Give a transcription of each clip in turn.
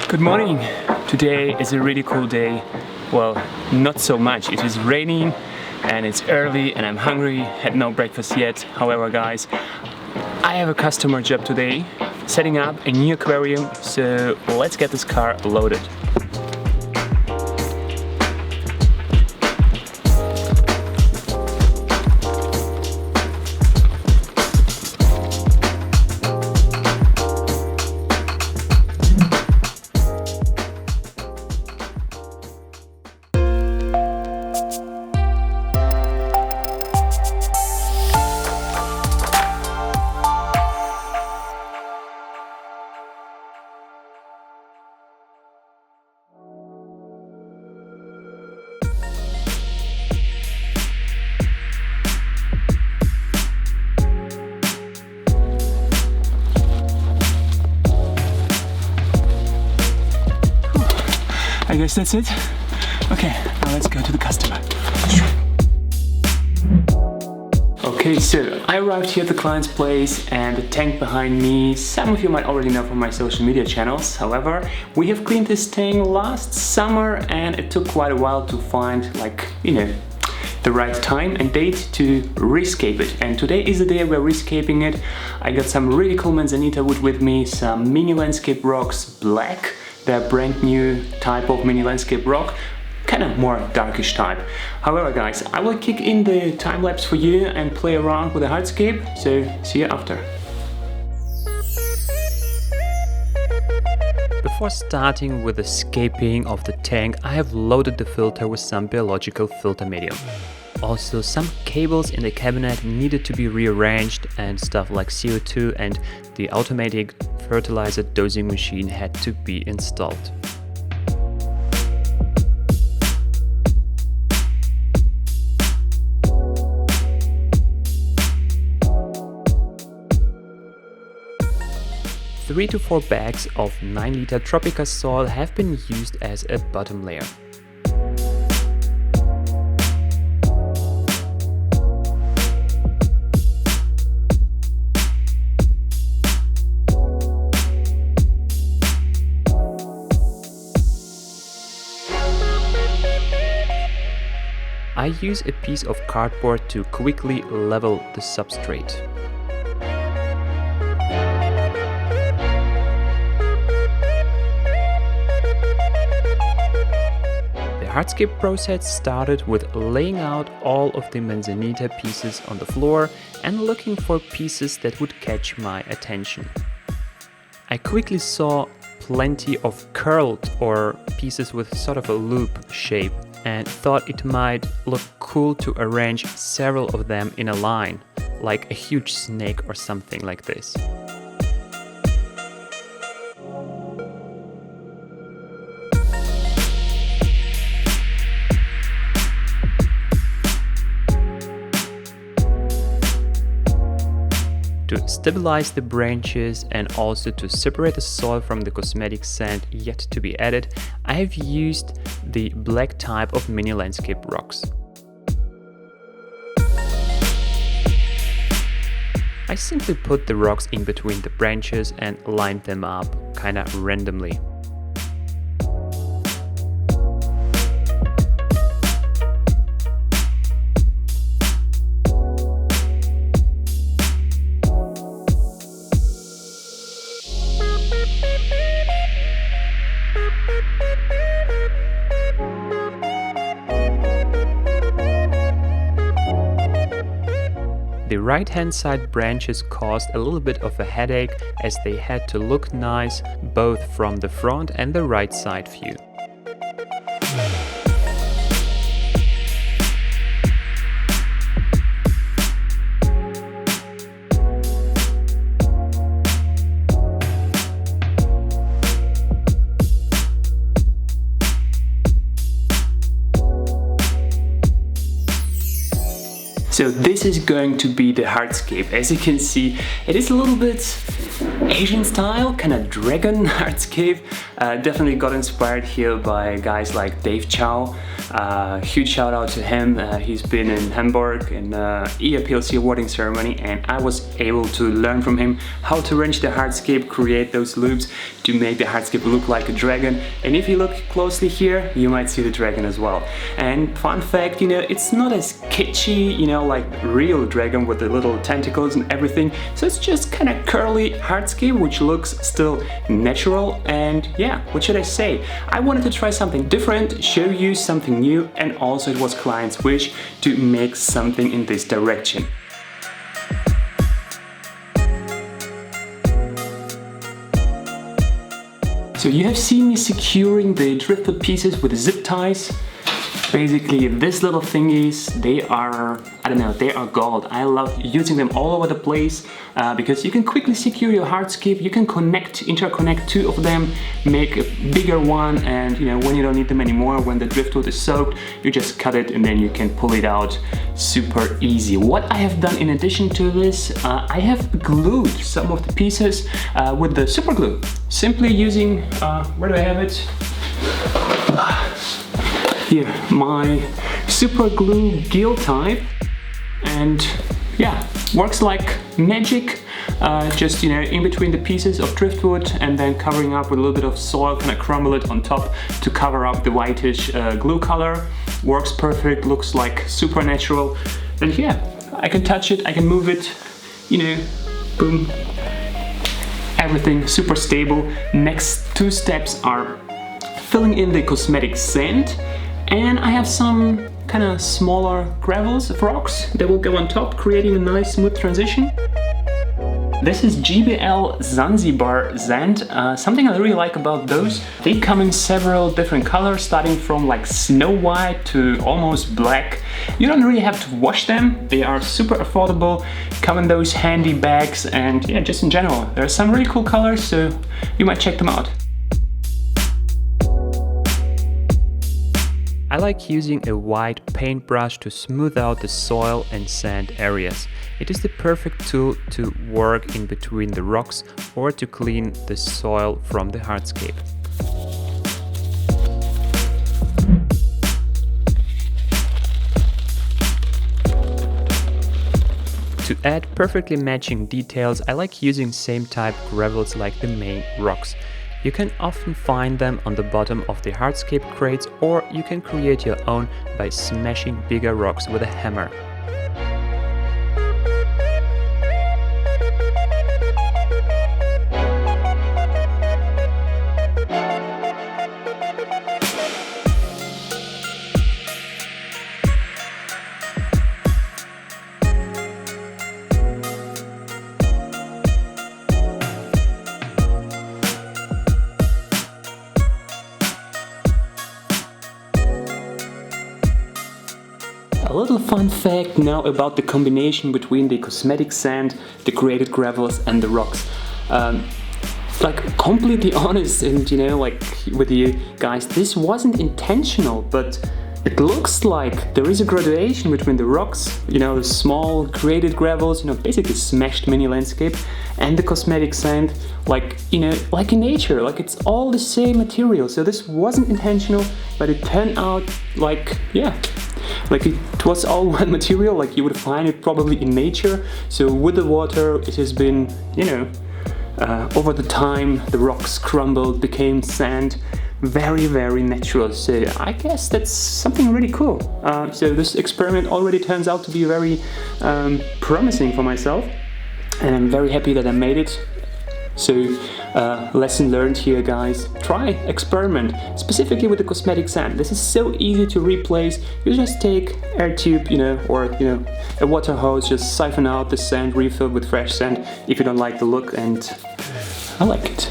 Good morning! Today is a really cool day. Well, not so much. It is raining and it's early and I'm hungry, had no breakfast yet. However, guys, I have a customer job today, setting up a new aquarium, so let's get this car loaded. I guess that's it. Okay, now let's go to the customer. Okay, so I arrived here at the client's place and the tank behind me, some of you might already know from my social media channels. However, we have cleaned this tank last summer and it took quite a while to find, the right time and date to rescape it. And today is the day we're rescaping it. I got some really cool Manzanita Wood with me, some mini landscape rocks, black. They're brand new type of mini landscape rock, kind of more darkish type. However, guys, I will kick in the time lapse for you and play around with the hardscape, so see you after. Before starting with the scaping of the tank, I have loaded the filter with some biological filter medium. Also, some cables in the cabinet needed to be rearranged and stuff like CO2 and the automatic fertilizer dosing machine had to be installed. Three to 4 bags of 9-liter Tropica soil have been used as a bottom layer. I use a piece of cardboard to quickly level the substrate. The hardscape process started with laying out all of the Manzanita pieces on the floor and looking for pieces that would catch my attention. I quickly saw plenty of curled or pieces with sort of a loop shape and thought it might look cool to arrange several of them in a line, like a huge snake or something like this. To stabilize the branches and also to separate the soil from the cosmetic sand yet to be added, I have used the black type of mini landscape rocks. I simply put the rocks in between the branches and lined them up kinda randomly. The right-hand side branches caused a little bit of a headache as they had to look nice both from the front and the right side view. So this is going to be the hardscape. As you can see, it is a little bit Asian style, kind of dragon hardscape. Definitely got inspired here by guys like Dave Chow. Huge shout out to him. He's been in Hamburg in EAPLC awarding ceremony, and I was able to learn from him how to arrange the hardscape, create those loops to make the hardscape look like a dragon. And if you look closely here, you might see the dragon as well. And fun fact, you know, it's not as kitschy, you know, like real dragon with the little tentacles and everything. So it's just kind of curly hardscape, which looks still natural. And yeah, what should I say? I wanted to try something different, show you something new, and also it was client's wish to make something in this direction. So you have seen me securing the driftwood pieces with zip ties. Basically, these little thingies, they are, I don't know, they are gold. I love using them all over the place because you can quickly secure your hardscape. You can interconnect two of them, make a bigger one, and you know, when you don't need them anymore, when the driftwood is soaked, you just cut it and then you can pull it out super easy. What I have done in addition to this, I have glued some of the pieces with the super glue. Simply using, where do I have it? Here, my super glue gill type, and yeah, works like magic. Just, you know, in between the pieces of driftwood and then covering up with a little bit of soil, kind of crumble it on top to cover up the whitish glue color. Works perfect, looks like super natural, and yeah, I can touch it, I can move it, you know, boom, everything super stable. Next two steps are filling in the cosmetic sand. And I have some kind of smaller gravels of rocks that will go on top, creating a nice smooth transition. This is GBL Zanzibar sand. Something I really like about those, they come in several different colors, starting from like snow white to almost black. You don't really have to wash them, they are super affordable, come in those handy bags, and yeah, just in general, there are some really cool colors, so you might check them out. I like using a white paintbrush to smooth out the soil and sand areas. It is the perfect tool to work in between the rocks or to clean the soil from the hardscape. To add perfectly matching details, I like using same type gravels like the main rocks. You can often find them on the bottom of the hardscape crates, or you can create your own by smashing bigger rocks with a hammer. A little fun fact now about the combination between the cosmetic sand, the created gravels, and the rocks. Like, completely honest, and you know, like with you guys, this wasn't intentional, but it looks like there is a graduation between the rocks, you know, the small created gravels, you know, basically smashed mini landscape, and the cosmetic sand, like, you know, like in nature, like it's all the same material. So this wasn't intentional, but it turned out like, yeah, like it was all one material, like you would find it probably in nature. So with the water, it has been, you know, over the time, the rocks crumbled, became sand. Very, very natural. So I guess that's something really cool. So this experiment already turns out to be very promising for myself, and I'm very happy that I made it. So lesson learned here, guys. Try, experiment, specifically with the cosmetic sand. This is so easy to replace. You just take air tube, you know, or you know, a water hose, just siphon out the sand, refill with fresh sand if you don't like the look, and I like it.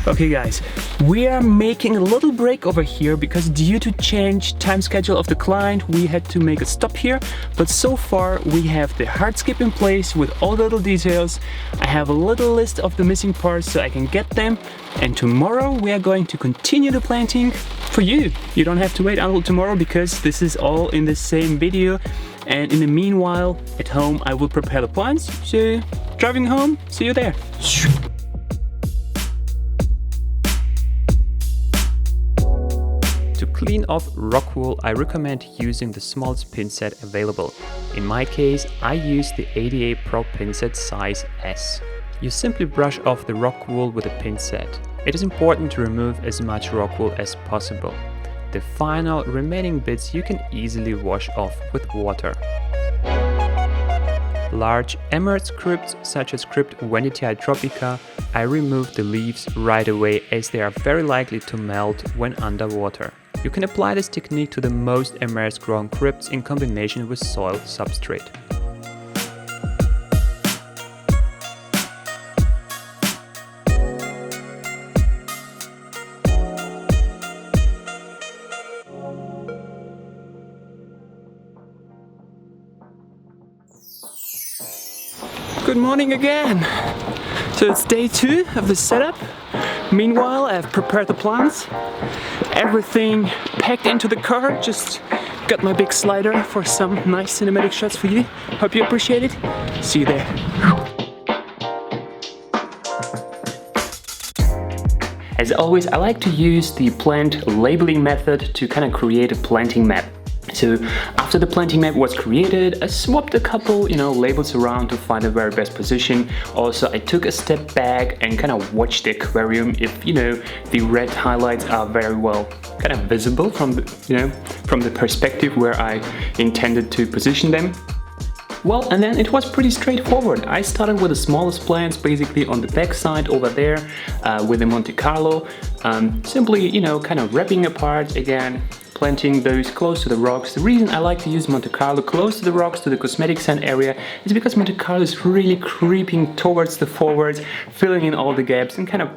Okay guys, we are making a little break over here because due to change time schedule of the client, we had to make a stop here. But so far we have the hardscape in place with all the little details. I have a little list of the missing parts so I can get them. And tomorrow we are going to continue the planting for you. You don't have to wait until tomorrow because this is all in the same video. And in the meanwhile, at home I will prepare the plants. So driving home, see you there. To clean off rock wool, I recommend using the smallest pin set available. In my case, I use the ADA Pro pin set size S. You simply brush off the rock wool with a pin set. It is important to remove as much rock wool as possible. The final remaining bits you can easily wash off with water. Large emerald crypts such as crypt Venetiae tropica, I remove the leaves right away as they are very likely to melt when underwater. You can apply this technique to the most emerald grown crypts in combination with soil substrate. Good morning again! So it's day 2 of the setup. Meanwhile, I've prepared the plants. Everything packed into the car. Just got my big slider for some nice cinematic shots for you. Hope you appreciate it. See you there. As always, I like to use the plant labeling method to kind of create a planting map. So after the planting map was created, I swapped a couple, labels around to find the very best position. Also, I took a step back and kind of watched the aquarium if, the red highlights are very well kind of visible from the perspective where I intended to position them. Well, and then it was pretty straightforward. I started with the smallest plants, basically on the back side over there with the Monte Carlo. Simply, kind of wrapping apart again, planting those close to the rocks. The reason I like to use Monte Carlo close to the rocks, to the cosmetic sand area, is because Monte Carlo is really creeping towards the forwards, filling in all the gaps and kind of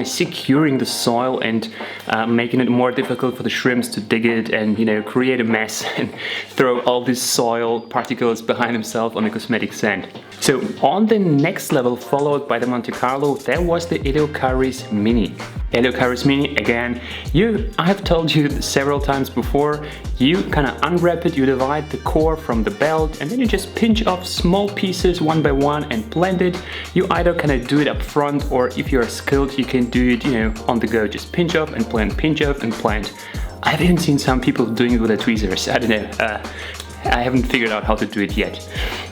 securing the soil and making it more difficult for the shrimps to dig it and, create a mess and throw all these soil particles behind themselves on the cosmetic sand. So on the next level, followed by the Monte Carlo, there was the Eleocharis Mini. Eleocharis Mini, again, I have told you several times before, you kind of unwrap it, you divide the core from the belt, and then you just pinch off small pieces one by one and blend it. You either kind of do it up front, or if you're skilled, you can do it, on the go. Just pinch off and plant, pinch off and plant. I've even seen some people doing it with the tweezers. I don't know. I haven't figured out how to do it yet.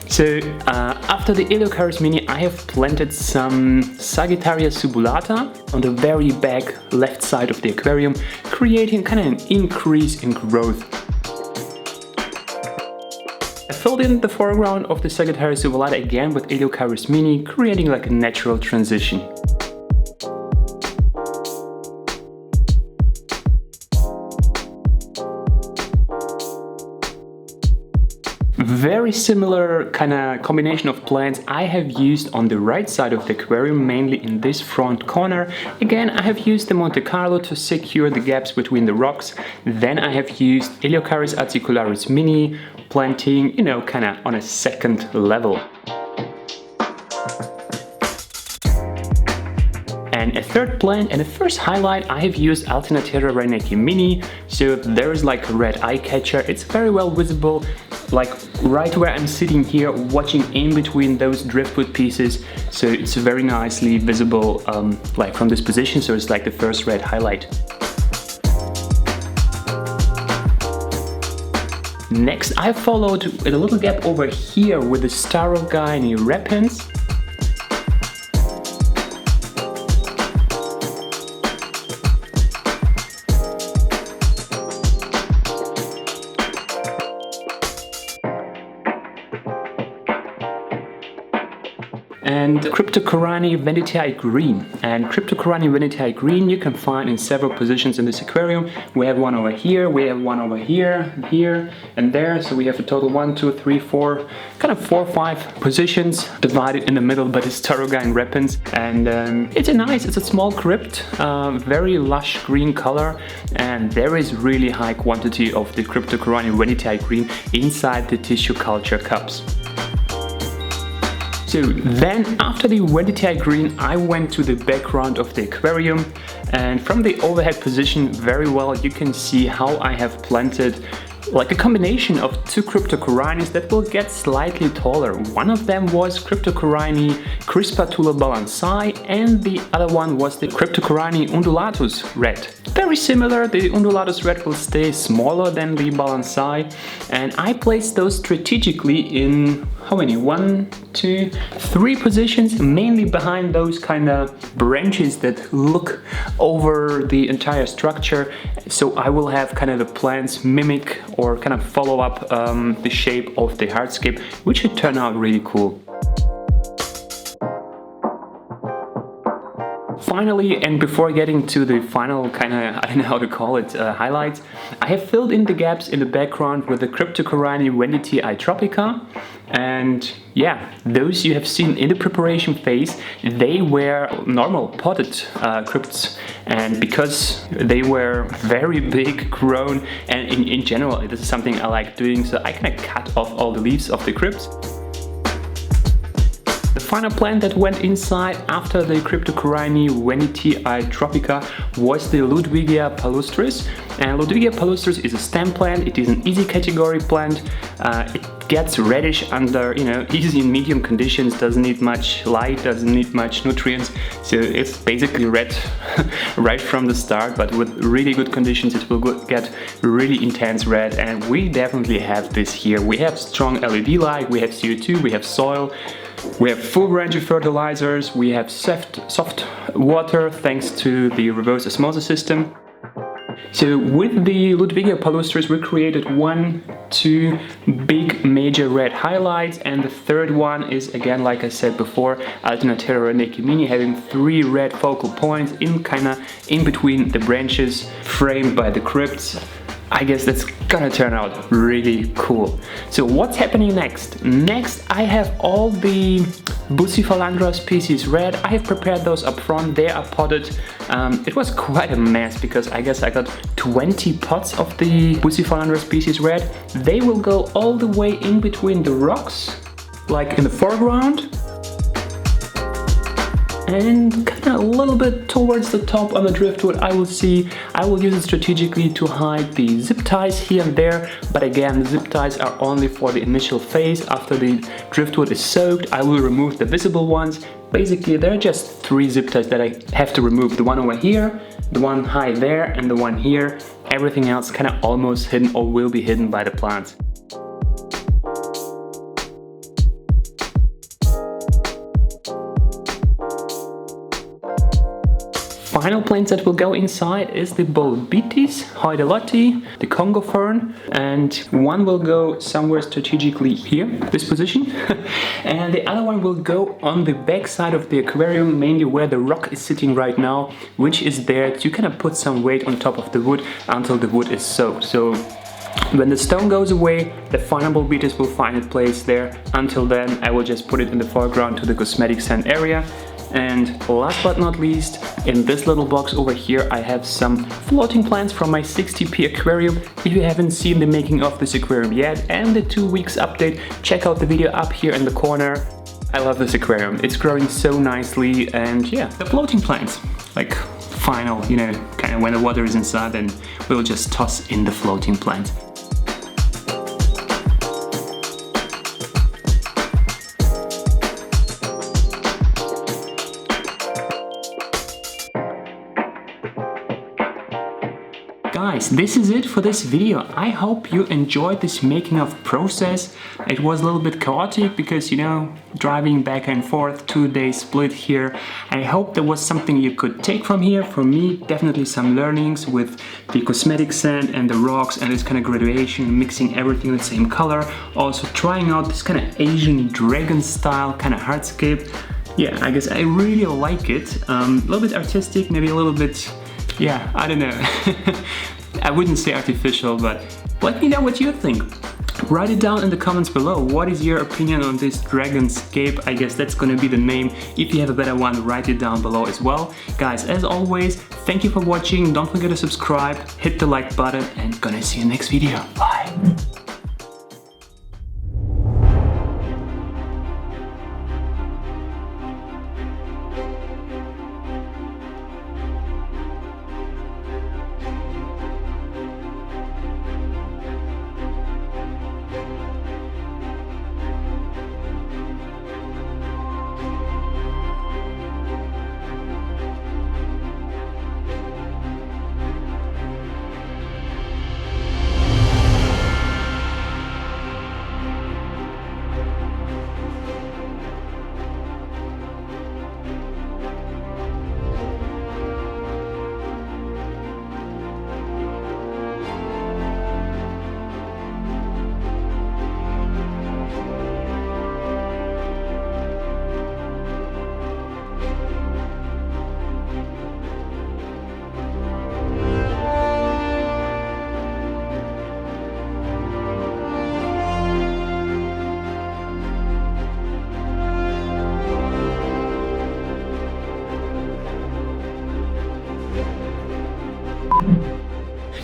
So after the Eleocharis Mini, I have planted some Sagittaria subulata on the very back left side of the aquarium, creating kind of an increase in growth. I filled in the foreground of the Sagittaria subulata again with Eleocharis Mini, creating like a natural transition. Very similar kind of combination of plants I have used on the right side of the aquarium, mainly in this front corner. Again, I have used the Monte Carlo to secure the gaps between the rocks. Then I have used Eleocharis acicularis Mini, planting, kind of on a second level. And a third plant and a first highlight, I have used Alternatera reinecki Mini. So there is like a red eye catcher. It's very well visible, like right where I'm sitting here, watching in between those driftwood pieces. So it's very nicely visible, like from this position. So it's like the first red highlight. Next, I followed with a little gap over here with the Starogynea repens. and Cryptocorani venetiae green. And Cryptocorani venetiae green you can find in several positions in this aquarium. We have one over here, we have one over here, here and there, so we have a total 1, 2, 3, 4, kind of 4 or 5 positions divided in the middle by this Drogon weapons. And it's a small crypt, very lush green color, and there is really high quantity of the Cryptocorani venetiae green inside the tissue culture cups. So then after the venetiae green I went to the background of the aquarium, and from the overhead position very well you can see how I have planted like a combination of 2 Cryptocoranis that will get slightly taller. One of them was Cryptocorani crispatula balancei and the other one was the Cryptocorani undulatus red. Very similar, the undulatus red will stay smaller than the balancei, and I placed those strategically in how many? 1, 2, 3 positions, mainly behind those kind of branches that look over the entire structure. So I will have kind of the plants mimic or kind of follow up the shape of the hardscape, which should turn out really cool. Finally, and before getting to the final kind of, I don't know how to call it, highlights, I have filled in the gaps in the background with the Cryptocorani venetiae tropica. And yeah, those you have seen in the preparation phase, they were normal potted crypts, and because they were very big grown, and in general this is something I like doing, so I kind of cut off all the leaves of the crypts. The final plant that went inside after the Cryptocorani venetiae tropica was the Ludwigia palustris. And Ludwigia palustris is a stem plant, it is an easy category plant. It gets reddish under, easy and medium conditions, doesn't need much light, doesn't need much nutrients. So it's basically red right from the start, but with really good conditions it will get really intense red, and we definitely have this here. We have strong LED light, we have CO2, we have soil, we have full range of fertilizers, we have soft water thanks to the reverse osmosis system. So with the Ludwigia palustris we created 1, 2 big major red highlights, and the third one is, again like I said before, Alternatera Nekimini, having 3 red focal points in between the branches framed by the crypts. I guess that's gonna turn out really cool. So what's happening next? Next I have all the Bucephalandra species red. I have prepared those up front, they are potted. It was quite a mess because I guess I got 20 pots of the Bucephalandra species red. They will go all the way in between the rocks, like in the foreground, and kind of a little bit towards the top on the driftwood. I will use it strategically to hide the zip ties here and there, but again the zip ties are only for the initial phase. After the driftwood is soaked I will remove the visible ones. Basically there are just 3 zip ties that I have to remove, the one over here, the one high there and the one here. Everything else kind of almost hidden or will be hidden by the plants. Final plants that will go inside is the Bolbitis, Hydelotti, the Congo fern, and one will go somewhere strategically here, this position, and the other one will go on the back side of the aquarium, mainly where the rock is sitting right now, which is there to kind of put some weight on top of the wood until the wood is soaked. So when the stone goes away, the final Bolbitis will find its place there. Until then, I will just put it in the foreground to the cosmetic sand area. And last but not least, in this little box over here I have some floating plants from my 60p aquarium. If you haven't seen the making of this aquarium yet and the 2 weeks update, check out the video up here in the corner. I love this aquarium, it's growing so nicely, and yeah, the floating plants, like final, kind of when the water is inside, then we'll just toss in the floating plants. Guys, this is it for this video. I hope you enjoyed this making of process. It was a little bit chaotic because, driving back and forth, 2-day split here. I hope there was something you could take from here. For me, definitely some learnings with the cosmetic sand and the rocks and this kind of graduation, mixing everything the same color. Also trying out this kind of Asian dragon style kind of hardscape. yeah, I guess I really like it. A little bit artistic, maybe a little bit, yeah, I don't know. I wouldn't say artificial, but let me know what you think. Write it down in the comments below. What is your opinion on this Dragonscape? I guess that's gonna be the name. If you have a better one, write it down below as well. Guys, as always, thank you for watching. Don't forget to subscribe, hit the like button, and gonna see you next video. Bye.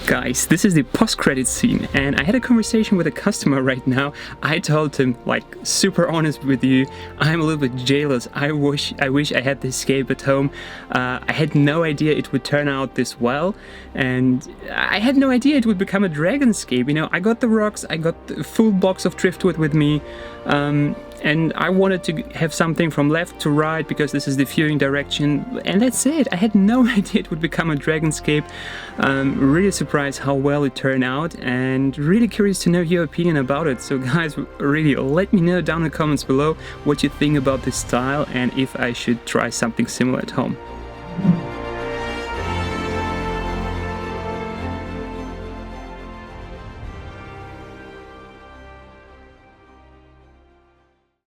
Guys, this is the post-credit scene, and I had a conversation with a customer right now. I told him, like, super honest with you, I'm a little bit jealous. I wish I had this scape at home. I had no idea it would turn out this well, and I had no idea it would become a Dragonscape. You know, I got the rocks, I got the full box of driftwood with me, and I wanted to have something from left to right because this is the viewing direction, and that's it. I had no idea it would become a Dragonscape. Really surprised how well it turned out, and really curious to know your opinion about it. So guys, really let me know down in the comments below what you think about this style and if I should try something similar at home.